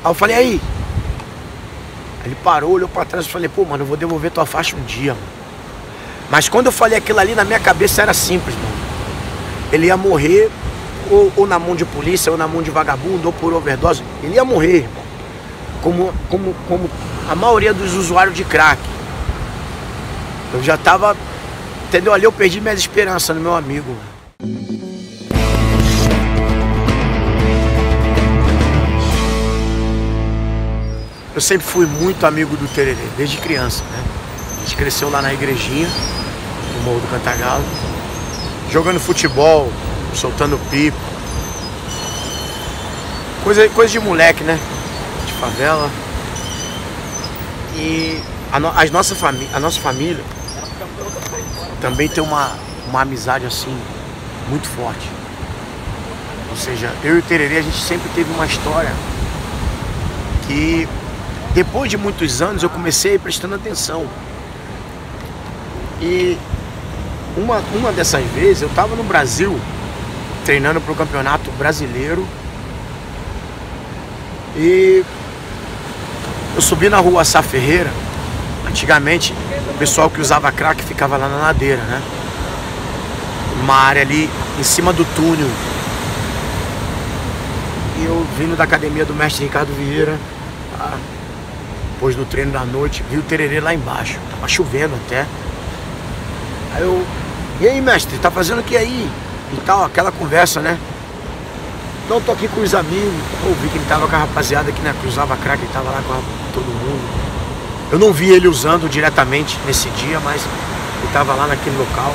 Aí eu falei, aí. Ele parou, olhou pra trás e falei, pô, mano, eu vou devolver tua faixa um dia, mano. Mas quando eu falei aquilo ali, na minha cabeça era simples, mano. Ele ia morrer ou na mão de polícia, ou na mão de vagabundo, ou por overdose. Ele ia morrer, irmão. Como a maioria dos usuários de crack. Eu já tava, entendeu? Ali eu perdi minhas esperanças no meu amigo. Eu sempre fui muito amigo do Tererê, desde criança, né? A gente cresceu lá na igrejinha, no Morro do Cantagalo, jogando futebol, soltando pipa. Coisa de moleque, né? De favela. E a nossa família também tem uma amizade assim, muito forte. Ou seja, eu e o Tererê, a gente sempre teve uma história que, depois de muitos anos, eu comecei a ir prestando atenção. E uma dessas vezes, eu estava no Brasil, treinando para o Campeonato Brasileiro. E eu subi na rua Sá Ferreira. Antigamente, o pessoal que usava crack ficava lá na ladeira, né? Uma área ali em cima do túnel. E eu vindo da academia do mestre Ricardo Vieira, depois do treino da noite, vi o Tererê lá embaixo. Tava chovendo até. Aí eu, e aí, mestre, tá fazendo o que aí? E tal, aquela conversa, né? Não, tô aqui com os amigos. Eu vi que ele tava com a rapaziada que, né, que usava crack, ele tava lá com todo mundo. Eu não vi ele usando diretamente nesse dia, mas ele tava lá naquele local.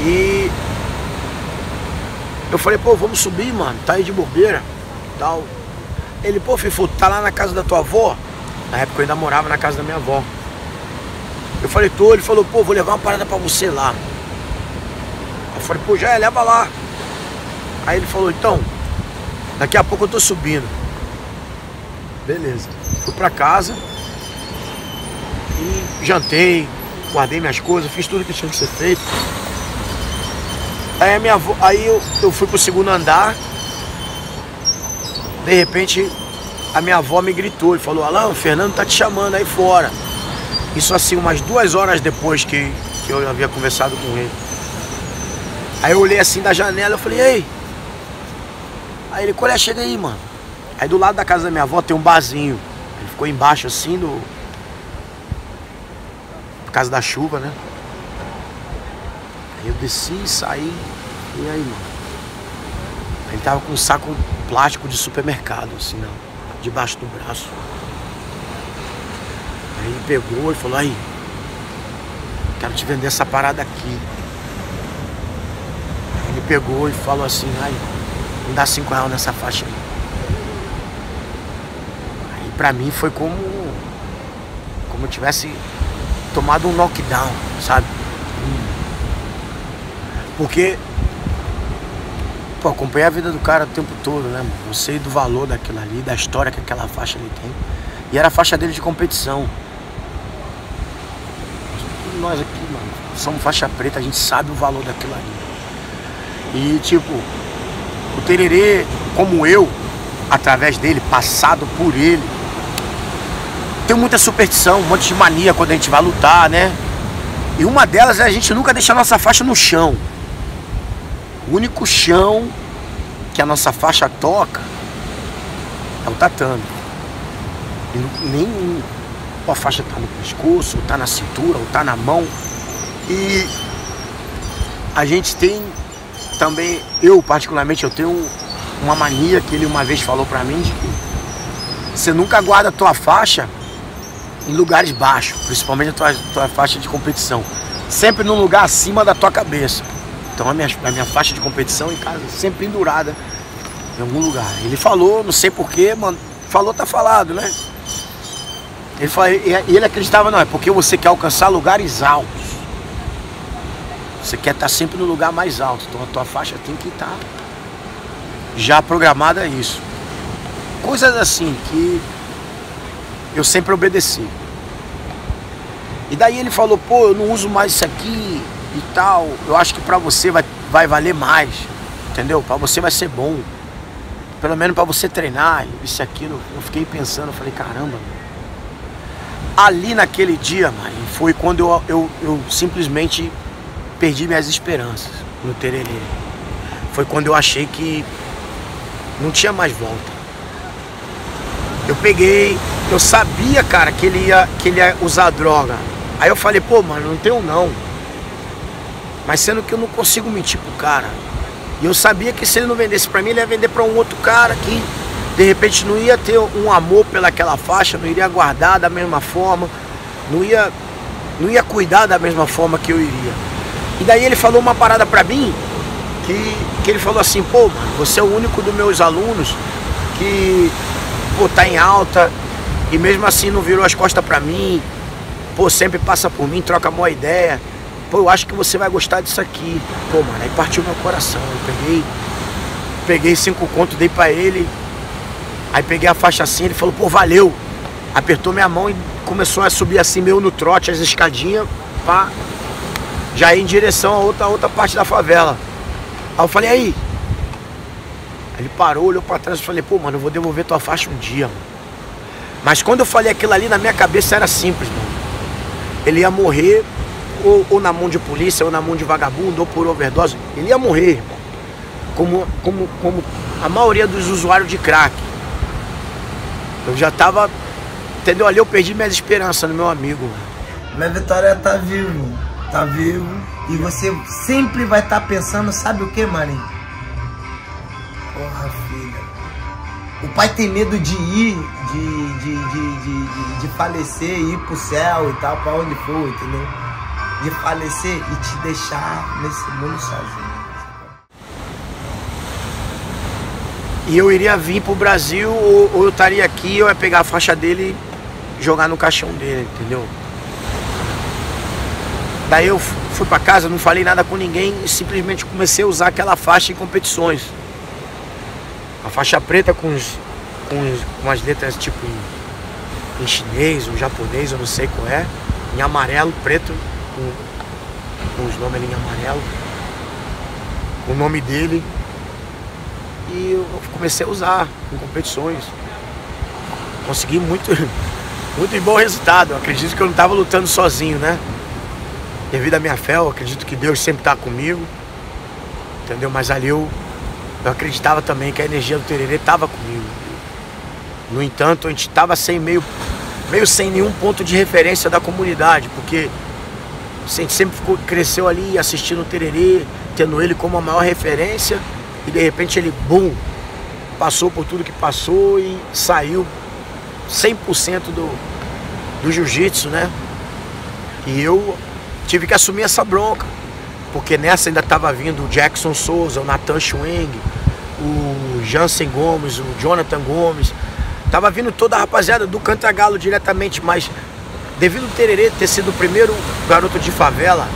E eu falei, pô, vamos subir, mano, tá aí de bobeira, tal. Ele, pô, Fifo, tá lá na casa da tua avó? Na época eu ainda morava na casa da minha avó. Eu falei, tô. Ele falou, pô, vou levar uma parada pra você lá. Eu falei, pô, já é, leva lá. Aí ele falou, então, daqui a pouco eu tô subindo. Beleza. Fui pra casa e jantei, guardei minhas coisas, fiz tudo que tinha que ser feito. Aí a minha avó, aí eu fui pro segundo andar. De repente, a minha avó me gritou e falou, Alan, o Fernando tá te chamando aí fora. Isso assim, umas 2 horas depois que eu havia conversado com ele. Aí eu olhei assim da janela, eu falei, ei. Aí ele, colé, chega aí, mano. Aí do lado da casa da minha avó tem um barzinho. Ele ficou embaixo assim, por causa da chuva, né? Aí eu desci, saí, e aí, mano? Ele tava com um saco plástico de supermercado, assim, não, debaixo do braço. Aí ele pegou e falou, aí, quero te vender essa parada aqui. Aí ele pegou e falou assim, aí, me dá 5 reais nessa faixa aí. Aí pra mim foi como eu tivesse tomado um knockdown, sabe? Porque, pô, acompanhei a vida do cara o tempo todo, né, mano? Eu sei do valor daquilo ali, da história que aquela faixa ali tem. E era a faixa dele de competição. Nós aqui, mano, somos faixa preta, a gente sabe o valor daquilo ali. E, tipo, o Tererê, como eu, através dele, passado por ele, tem muita superstição, um monte de mania quando a gente vai lutar, né? E uma delas é a gente nunca deixar a nossa faixa no chão. O único chão que a nossa faixa toca é o tatame. E nem a faixa tá no pescoço, ou tá na cintura, ou tá na mão. E a gente tem também, eu particularmente, eu tenho uma mania que ele uma vez falou pra mim, de que você nunca guarda a tua faixa em lugares baixos, principalmente a tua faixa de competição. Sempre num lugar acima da tua cabeça. Então a minha faixa de competição em casa sempre pendurada em algum lugar. Ele falou, não sei porquê, mano, falou, tá falado, né? Ele falou, e ele acreditava, não, é porque você quer alcançar lugares altos. Você quer estar sempre no lugar mais alto. Então a tua faixa tem que estar já programada a isso. Coisas assim que eu sempre obedeci. E daí ele falou, pô, eu não uso mais isso aqui e tal. Eu acho que pra você vai valer mais. Entendeu? Pra você vai ser bom. pelo menos pra você treinar, isso e aquilo. Eu fiquei pensando, eu falei, caramba, mano. Ali naquele dia, Marinho, foi quando eu simplesmente perdi minhas esperanças no tererê. Foi quando eu achei que não tinha mais volta. Eu sabia, cara, que ele ia usar droga. Aí eu falei, pô, mano, não tenho não. Mas sendo que eu não consigo mentir pro cara. E eu sabia que se ele não vendesse pra mim, ele ia vender pra um outro cara que de repente não ia ter um amor pelaquela faixa, não iria guardar da mesma forma, não ia cuidar da mesma forma que eu iria. E daí ele falou uma parada pra mim, que ele falou assim, pô, mano, você é o único dos meus alunos que, pô, tá em alta e mesmo assim não virou as costas pra mim, pô, sempre passa por mim, troca uma ideia, pô, eu acho que você vai gostar disso aqui. Pô, mano, aí partiu meu coração, eu peguei 5 contos, dei pra ele. Aí peguei a faixa assim, ele falou, pô, valeu. Apertou minha mão e começou a subir assim, meio no trote, as escadinhas, pá. Já ia em direção a outra parte da favela. Aí eu falei, aí. Ele parou, olhou pra trás e falei, pô, mano, eu vou devolver tua faixa um dia, mano. Mas quando eu falei aquilo ali, na minha cabeça era simples, mano. Ele ia morrer ou na mão de polícia, ou na mão de vagabundo, ou por overdose. Ele ia morrer, irmão. Como a maioria dos usuários de crack. Eu já tava, entendeu? Ali eu perdi minhas esperanças no meu amigo. Minha Vitória tá vivo, e você sempre vai estar pensando, sabe o que, Marinho? Porra, filha, o pai tem medo de ir, de falecer, ir pro céu e tal, pra onde for, entendeu? De falecer e te deixar nesse mundo sozinho. E eu iria vir pro Brasil, ou eu estaria aqui, eu ia pegar a faixa dele e jogar no caixão dele, entendeu? Daí eu fui pra casa, não falei nada com ninguém e simplesmente comecei a usar aquela faixa em competições. A faixa preta com as letras tipo em chinês, ou japonês, eu não sei qual é. Em amarelo, preto, com os nomes ali em amarelo. O nome dele. E eu comecei a usar em competições. Consegui muito bom resultado. Eu acredito que eu não estava lutando sozinho, né? Devido à minha fé, eu acredito que Deus sempre está comigo. Entendeu? Mas ali eu acreditava também que a energia do tererê estava comigo. No entanto, a gente estava meio sem nenhum ponto de referência da comunidade, porque a gente sempre cresceu ali assistindo o tererê, tendo ele como a maior referência. E de repente ele, bum, passou por tudo que passou e saiu 100% do jiu-jitsu, né? E eu tive que assumir essa bronca, porque nessa ainda estava vindo o Jackson Souza, o Nathan Schweng, o Jansen Gomes, o Jonathan Gomes. Tava vindo toda a rapaziada do Cantagalo diretamente, mas devido ao tererê ter sido o primeiro garoto de favela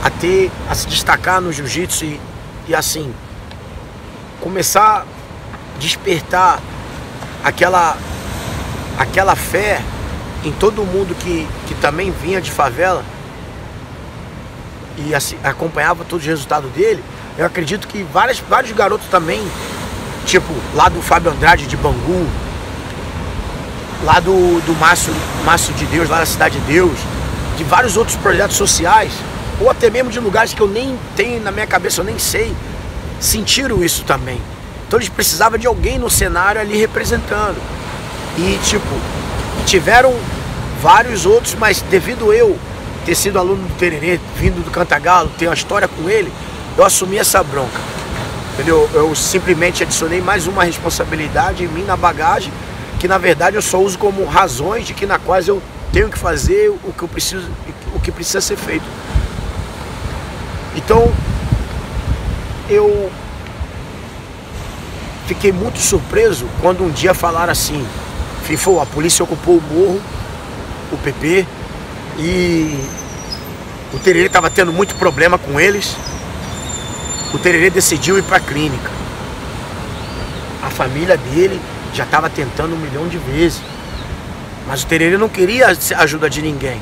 a se destacar no jiu-jitsu e assim começar a despertar aquela fé em todo mundo que também vinha de favela e assim, acompanhava todos os resultados dele. Eu acredito que vários garotos também, tipo lá do Fábio Andrade de Bangu, lá do Márcio de Deus, lá da Cidade de Deus, de vários outros projetos sociais, ou até mesmo de lugares que eu nem tenho na minha cabeça, eu nem sei, sentiram isso também. Então eles precisavam de alguém no cenário ali representando. E tipo, tiveram vários outros, mas devido eu ter sido aluno do tererê, vindo do Cantagalo, ter uma história com ele, eu assumi essa bronca. Entendeu? Eu simplesmente adicionei mais uma responsabilidade em mim, na bagagem, que na verdade eu só uso como razões de que na quais eu tenho que fazer o que precisa ser feito. Então eu fiquei muito surpreso quando um dia falaram assim: FIFO, a polícia ocupou o morro, o PP, e o tererê estava tendo muito problema com eles. O tererê decidiu ir para a clínica. A família dele já estava tentando 1 milhão de vezes, mas o tererê não queria a ajuda de ninguém.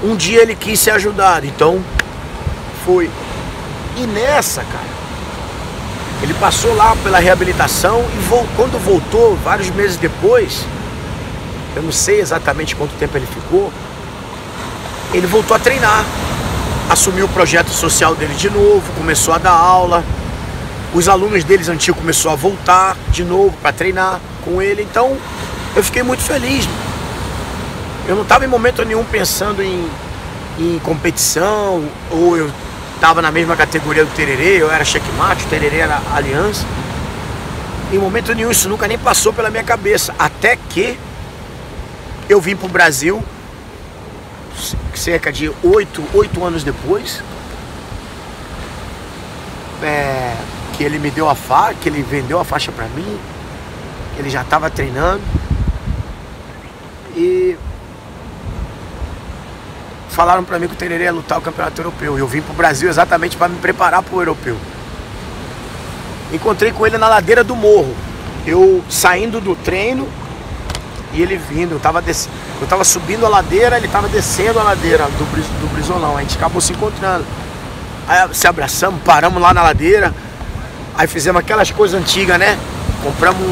Um dia ele quis ser ajudado, então foi. E nessa, cara, Ele passou lá pela reabilitação e quando voltou, vários meses depois, eu não sei exatamente quanto tempo ele ficou, ele voltou a treinar. Assumiu o projeto social dele de novo, começou a dar aula. Os alunos deles antigos começaram a voltar de novo para treinar com ele. Então, eu fiquei muito feliz. Eu não estava em momento nenhum pensando em competição, ou eu estava na mesma categoria do Tererê, eu era checkmate, o Tererê era aliança. Em momento nenhum, isso nunca nem passou pela minha cabeça. Até que eu vim para o Brasil, cerca de 8 anos depois, que ele me deu a faixa, que ele vendeu a faixa para mim, ele já estava treinando. E falaram para mim que o Tererê ia lutar o campeonato europeu. Eu vim pro Brasil exatamente para me preparar pro europeu. Encontrei com ele na ladeira do morro. Eu saindo do treino e ele vindo. Eu tava subindo a ladeira, ele tava descendo a ladeira do Brizolão. A gente acabou se encontrando. Aí se abraçamos, paramos lá na ladeira. Aí fizemos aquelas coisas antigas, né? Compramos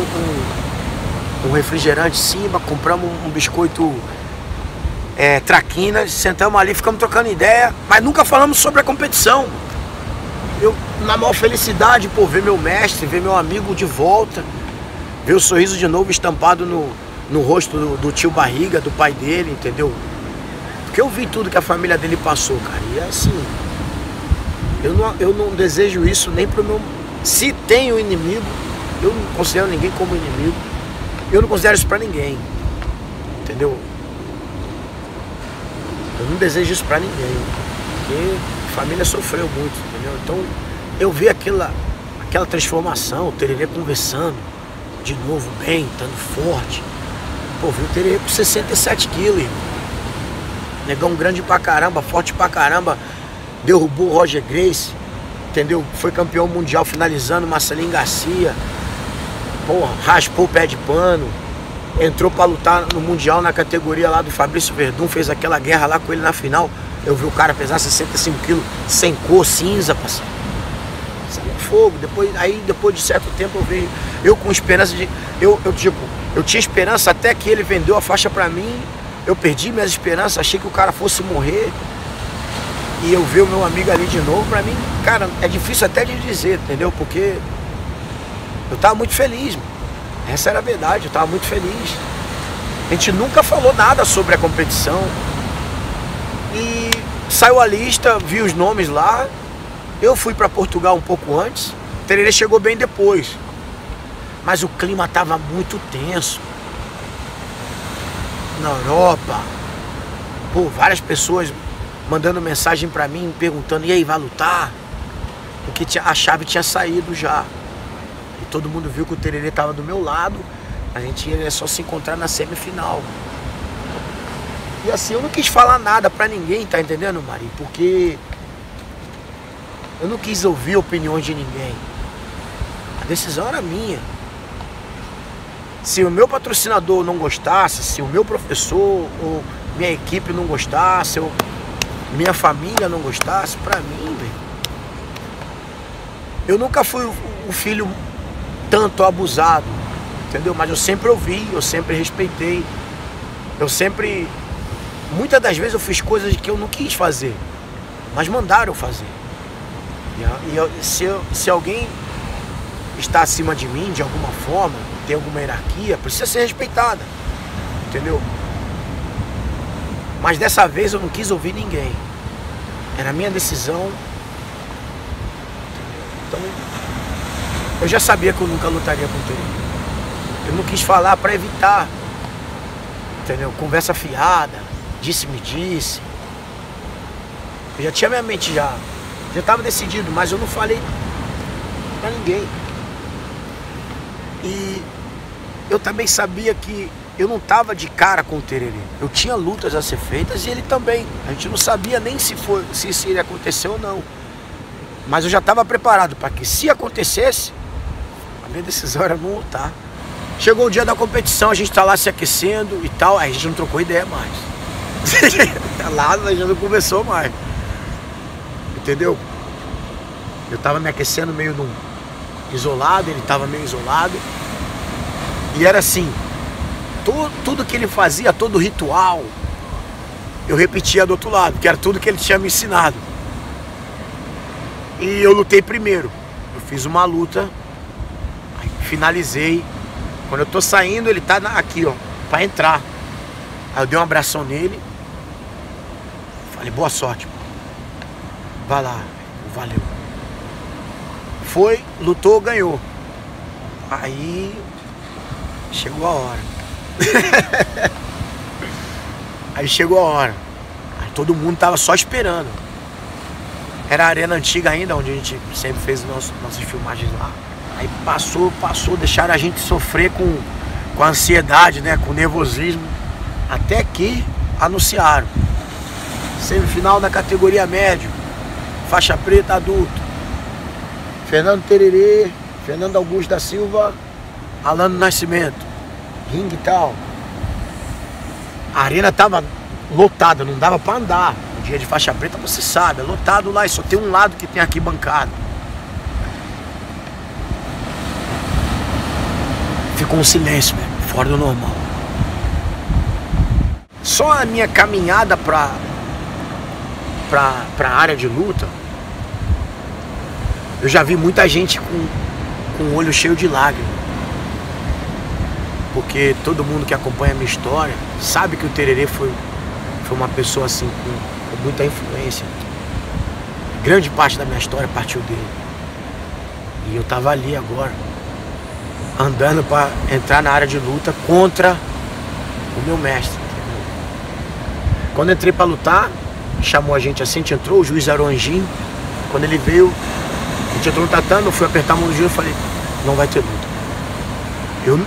um refrigerante em cima, compramos um biscoito traquinas, sentamos ali, ficamos trocando ideia, mas nunca falamos sobre a competição. Eu, na maior felicidade, por ver meu mestre, ver meu amigo de volta, ver o sorriso de novo estampado no rosto do tio Barriga, do pai dele, entendeu? Porque eu vi tudo que a família dele passou, cara, e é assim, eu não desejo isso nem pro meu... Se tem um inimigo, eu não considero ninguém como inimigo, eu não considero isso pra ninguém, entendeu? Eu não desejo isso pra ninguém, porque a família sofreu muito, entendeu? Então eu vi aquela transformação, o Tererê conversando de novo bem, estando forte. Pô, vi o Tererê com 67 quilos, irmão. Negão grande pra caramba, forte pra caramba, derrubou o Roger Gracie, entendeu? Foi campeão mundial finalizando Marcelinho Garcia, porra, raspou o pé de pano. Entrou pra lutar no Mundial na categoria lá do Fabrício Verdun, fez aquela guerra lá com ele na final. Eu vi o cara pesar 65 quilos, sem cor, cinza, parceiro. Saiu fogo. Depois de certo tempo eu vi, eu com esperança de... Eu tinha esperança até que ele vendeu a faixa pra mim. Eu perdi minhas esperanças, achei que o cara fosse morrer. E eu ver o meu amigo ali de novo, pra mim, cara, é difícil até de dizer, entendeu? Porque eu tava muito feliz, mano. Essa era a verdade, eu estava muito feliz. A gente nunca falou nada sobre a competição. E saiu a lista, vi os nomes lá. Eu fui para Portugal um pouco antes. O Tererê chegou bem depois. Mas o clima estava muito tenso. Na Europa. Pô, várias pessoas mandando mensagem para mim, perguntando: e aí, vai lutar? Porque a chave tinha saído já. E todo mundo viu que o Tererê estava do meu lado. A gente ia só se encontrar na semifinal. E assim, eu não quis falar nada pra ninguém, tá entendendo, Mari? Porque eu não quis ouvir opiniões de ninguém. A decisão era minha. Se o meu patrocinador não gostasse, se o meu professor ou minha equipe não gostasse, ou minha família não gostasse, pra mim, velho, eu nunca fui o filho tanto abusado, entendeu? Mas eu sempre ouvi, eu sempre respeitei, eu sempre, muitas das vezes eu fiz coisas que eu não quis fazer, mas mandaram eu fazer. Se alguém está acima de mim de alguma forma, tem alguma hierarquia, precisa ser respeitada, entendeu? Mas dessa vez eu não quis ouvir ninguém, era a minha decisão. Então eu já sabia que eu nunca lutaria com o Tererê. Eu não quis falar para evitar, entendeu? Conversa fiada, disse-me disse. Eu já tinha minha mente já estava decidido, mas eu não falei pra ninguém. E eu também sabia que eu não estava de cara com o Tererê. Eu tinha lutas a ser feitas e ele também. A gente não sabia nem se isso iria acontecer ou não. Mas eu já estava preparado para que, se acontecesse, a minha decisão era não lutar. Chegou o dia da competição, a gente tá lá se aquecendo e tal, aí a gente não trocou ideia mais. Lá a gente não conversou mais. Entendeu? Eu tava me aquecendo meio isolado, ele estava meio isolado. E era assim, tudo que ele fazia, todo ritual, eu repetia do outro lado, que era tudo que ele tinha me ensinado. E eu lutei primeiro. Eu fiz uma luta, aí finalizei. Quando eu tô saindo, ele tá aqui, ó, pra entrar. Aí eu dei um abração nele. Falei, boa sorte, pô. Vai lá, valeu. Foi, lutou, ganhou. Aí chegou a hora. Aí chegou a hora. Aí todo mundo tava só esperando. Era a arena antiga ainda, onde a gente sempre fez nossas filmagens lá. Aí passou, deixaram a gente sofrer com a ansiedade, né? Com o nervosismo. Até que anunciaram. Semifinal da categoria médio. Faixa preta adulto. Fernando Tererê, Fernando Augusto da Silva, Alano Nascimento. Ringue e tal. A arena tava lotada, não dava pra andar. No dia de faixa preta, você sabe, é lotado lá e só tem um lado que tem arquibancada. Ficou um silêncio, mesmo, fora do normal. Só a minha caminhada pra área de luta, eu já vi muita gente com o olho cheio de lágrimas. Porque todo mundo que acompanha a minha história sabe que o Tererê foi uma pessoa assim com muita influência. Grande parte da minha história partiu dele. E eu tava ali agora, andando para entrar na área de luta contra o meu mestre. Entendeu? Quando eu entrei para lutar, chamou a gente assim, a gente entrou, o juiz era o Anjinho. Quando ele veio, a gente entrou no tatame, eu fui apertar a mão do juiz e falei, não vai ter luta.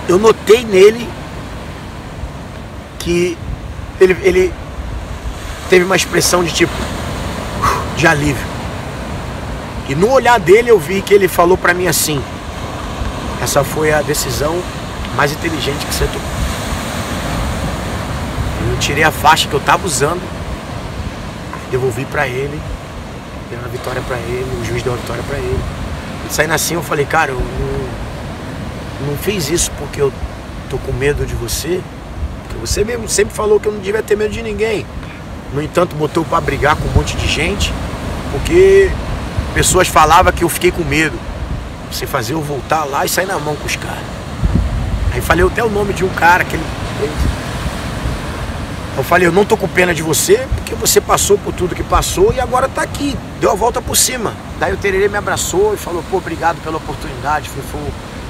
Eu notei nele que ele teve uma expressão de tipo, de alívio. E no olhar dele eu vi que ele falou pra mim assim, essa foi a decisão mais inteligente que você tomou. Eu tirei a faixa que eu tava usando, devolvi pra ele, dei uma vitória pra ele, o juiz deu uma vitória pra ele. E saindo assim eu falei, cara, eu não fiz isso porque eu tô com medo de você, porque você mesmo sempre falou que eu não devia ter medo de ninguém. No entanto, botou pra brigar com um monte de gente, porque pessoas falavam que eu fiquei com medo. Você fazer eu voltar lá e sair na mão com os caras. Aí falei até o nome de um cara que ele... Eu falei, eu não tô com pena de você, porque você passou por tudo que passou e agora tá aqui, deu a volta por cima. Daí o Tererê me abraçou e falou, pô, obrigado pela oportunidade.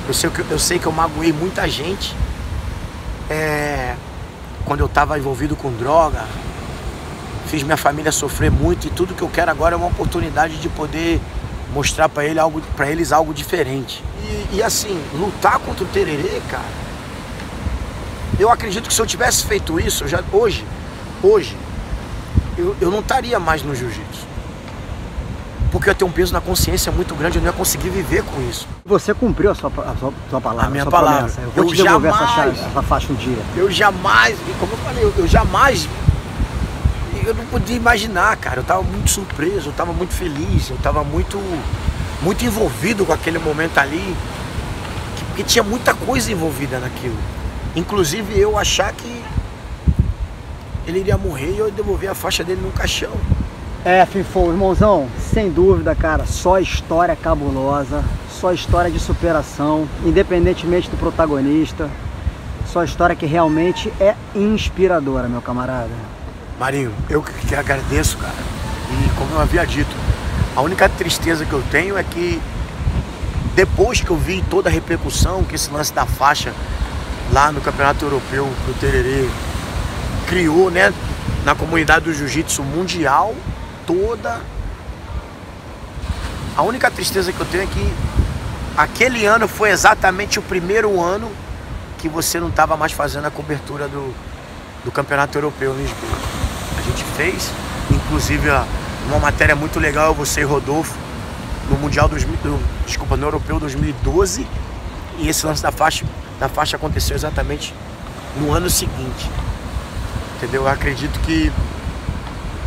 Eu sei que eu magoei muita gente quando eu tava envolvido com droga. Fiz minha família sofrer muito e tudo que eu quero agora é uma oportunidade de poder mostrar pra eles algo diferente. E assim, lutar contra o Tererê, cara, eu acredito que se eu tivesse feito isso, hoje eu não estaria mais no jiu-jitsu. Porque eu tenho um peso na consciência muito grande, eu não ia conseguir viver com isso. Você cumpriu a sua palavra, a minha palavra. Promessa. Eu vou te devolver essa faixa um dia. Eu jamais, como eu falei, eu não podia imaginar, cara. Eu tava muito surpreso, eu tava muito feliz, eu tava muito envolvido com aquele momento ali, porque tinha muita coisa envolvida naquilo. Inclusive eu achar que ele iria morrer e eu devolver a faixa dele no caixão. Finfou, irmãozão, sem dúvida, cara, só história cabulosa, só história de superação, independentemente do protagonista, só história que realmente é inspiradora, meu camarada. Marinho, eu que agradeço, cara, e como eu havia dito, a única tristeza que eu tenho é que depois que eu vi toda a repercussão que esse lance da faixa lá no Campeonato Europeu pro Tererê criou, né, na comunidade do jiu-jitsu mundial toda, a única tristeza que eu tenho é que aquele ano foi exatamente o primeiro ano que você não estava mais fazendo a cobertura do Campeonato Europeu em Lisboa. A gente fez, inclusive, uma matéria muito legal, você e Rodolfo, no Europeu 2012, e esse lance da faixa aconteceu exatamente no ano seguinte. Entendeu? Eu acredito que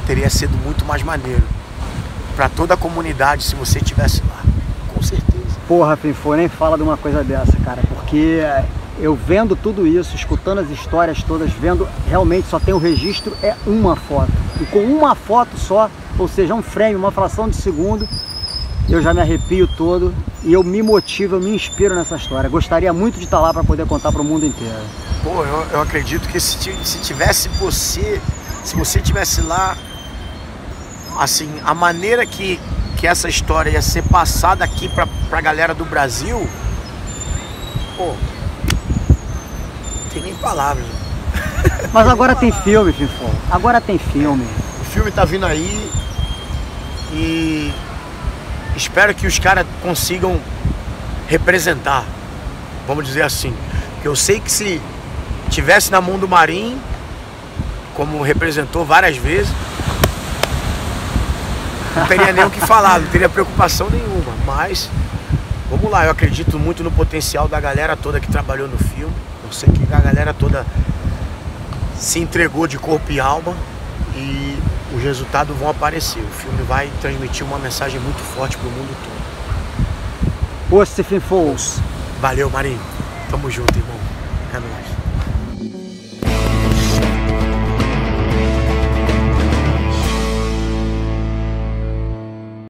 teria sido muito mais maneiro para toda a comunidade se você estivesse lá, com certeza. Porra, Finfo, nem fala de uma coisa dessa, cara, porque eu vendo tudo isso, escutando as histórias todas, vendo, realmente só tem o registro, é uma foto. E com uma foto só, ou seja, um frame, uma fração de segundo, eu já me arrepio todo e eu me motivo, eu me inspiro nessa história. Gostaria muito de estar lá para poder contar para o mundo inteiro. Pô, eu acredito que se tivesse se você tivesse lá, assim, a maneira que essa história ia ser passada aqui pra galera do Brasil, pô, não tem nem palavras. Mas agora tem filme, Finfo. Agora tem filme. O filme tá vindo aí e espero que os caras consigam representar, vamos dizer assim. Porque eu sei que se tivesse na mão do Marinho, como representou várias vezes, não teria nem o que falar, não teria preocupação nenhuma. Mas, vamos lá, eu acredito muito no potencial da galera toda que trabalhou no filme. Eu sei que a galera toda se entregou de corpo e alma e os resultados vão aparecer. O filme vai transmitir uma mensagem muito forte pro mundo todo. Ô, Finfo. Valeu, Marinho. Tamo junto, irmão. É nóis.